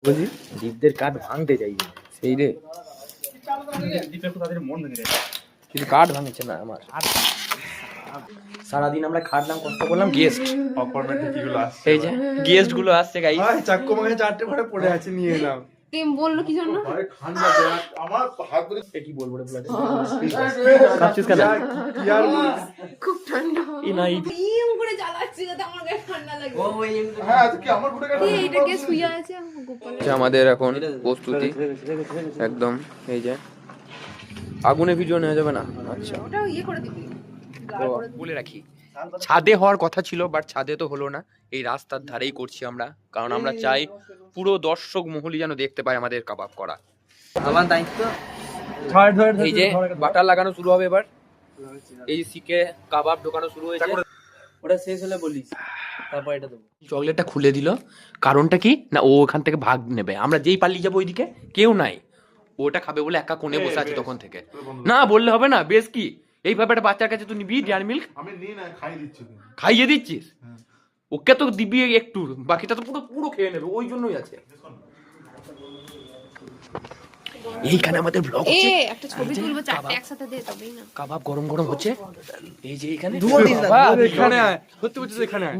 বুঝলি দীপদের কাঠ ভাঙতে চাই সেই রে দীপের তো তাদের মন ভেঙে যায় কিন্তু কাঠ ভাঙছে না আমার। সারাদিন আমরা খাটলাম, কষ্ট করলাম, গেস্ট অফরমেন্টে কিগুলো আসছে এই যে গেস্ট গুলো আসছে গাইস। চাক্কু মাকে চারটে ঘরে পড়ে আছে নিয়ে এলাম। টিম বললো কি জন্য? ঠান্ডা আমার হাত ধরে কি বলবো রে বলাতে কাঁপছিস কেন? কি আর খুব ঠান্ডা। এই না এই টিম করে জ্বালাচ্ছি যাতে আমার গায়ে ঠান্ডা লাগে। হ্যাঁ কি আমার ঘুরে গেল এটা কে শুয়ে আছে গোপাল? আমাদের এখন প্রস্তুতি একদম। এই যে আগুনে ভিডিও নেওয়া যাবে না। আচ্ছা ওটা ইয়ে করে দিবি। তো বলে রাখি, ছাদে হওয়ার কথা ছিল বাট ছাদে তো হলো না, এই রাস্তার ধারেই করছি আমরা, কারণ আমরা চাই পুরো দর্শক মহলি যেন দেখতে পায় আমাদের কাবাব করা। আমার দায়িত্ব। এই যে বাটার লাগানো শুরু হবে এবার, এই শিকে কাবাব ঢোকানো শুরু হয়েছে। ওটা শেষ হলে বলিস, তারপর এটা দেবো। চকলেটটা খুলে দিল, কারণটা কি না ও ওখান থেকে ভাগ নেবে, আমরা যেই পালিয়ে যাবো ওইদিকে কেউ নাই, ওটা খাবে বলে একা কোণে বসে আছে তখন থেকে। না বললে হবে না, বেশ কি এই ব্যাপারটা বাচ্চার কাছে তুই নিবি ডেয়ারি মিল্ক আমি নিই না খাইয়ে দিচ্ছি খাইয়ে দিচ্ছিস, ওকে তো দিবি একটু, বাকিটা তো পুরো পুরো খেয়ে নেবে, ওই জন্যই আছে। এইখানে আমাদের ব্লগ এ হচ্ছে, একটা ছবি তুলবো চারটে একসাথে দে তবেই না। কাবাব গরম গরম হচ্ছে, এই যে এইখানে এখানে আয় সত্যি বলছিস এখানে আয়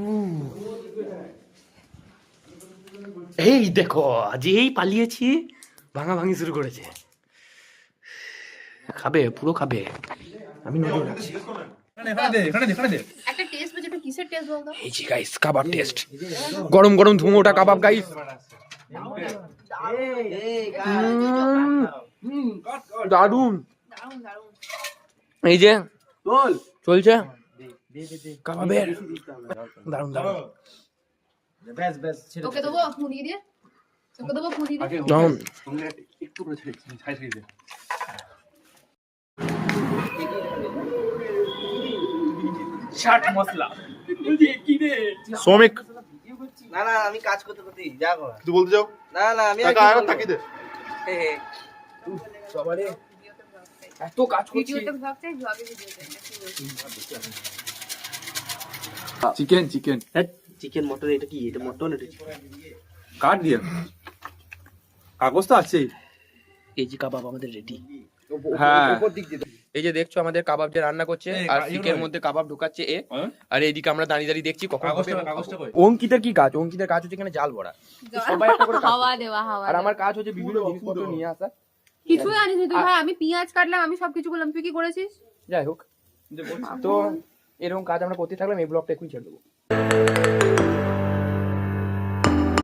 এই দেখো যেই পালিয়েছি ভাঙা ভাঙি শুরু করেছে, খাবে পুরো খাবে, আমি নজর রাখছি। একটা টেস্ট পেয়েছে, এটা কিসের টেস্ট বলতো? এই যে গাইস কাবাব টেস্ট, গরম গরম ধুমোটা কাবাব গাইস, দারুন। এই যে চলছে কাবাবের দারুন দারুন। তোকে দেবো মুড়িয়ে দিয়ে, তোকে দেবো মুড়িয়ে দিয়ে। দারুন। একটু করে ছাই দে চাট মশলা শ্রমিক না না আমি কাজ করতে করতে যা কর তুই বলতে যাও না না আমি টাকা আয় তাকি দে সবারে এত কাজ করছি। ভিডিওতে ব্লগ চাই, ব্লগে ভিডিও চাই। চিকেন চিকেন চিকেন মটন, এটা কি? এটা মটন, এটা কাট দিয়ে কাগজ তো আছেই। এই যে কাবাব আমাদের রেডি। হ্যাঁ এই যে দেখছো আমাদের কাবাব যে রান্না করছে, আর চিকের মধ্যে কাবাব ঢোকাচ্ছে এ, আর এইদিকে আমরা দাঁড়িয়ে দাঁড়িয়ে দেখছি কখন হবে। অঙ্কিতের কি কাজ? অঙ্কিতের কাজ হচ্ছে এখানে জাল ভরা, সবাই একটা করে কাজ হাওয়া করে। দেওয়া, হাওয়া আর দেওয়া। আমার কাজ হচ্ছে বিভিন্ন জিনিসপত্র নিয়ে আসা। কিছু জানিস না তুই ভাই, আমি পেঁয়াজ কাটলাম, আমি সবকিছু করলাম, তুই কি করেছিস? যাই হোক, তো এরকম কাজ আমরা করতে থাকলাম, এই ব্লগটা এখন ছেড়ে দেবো।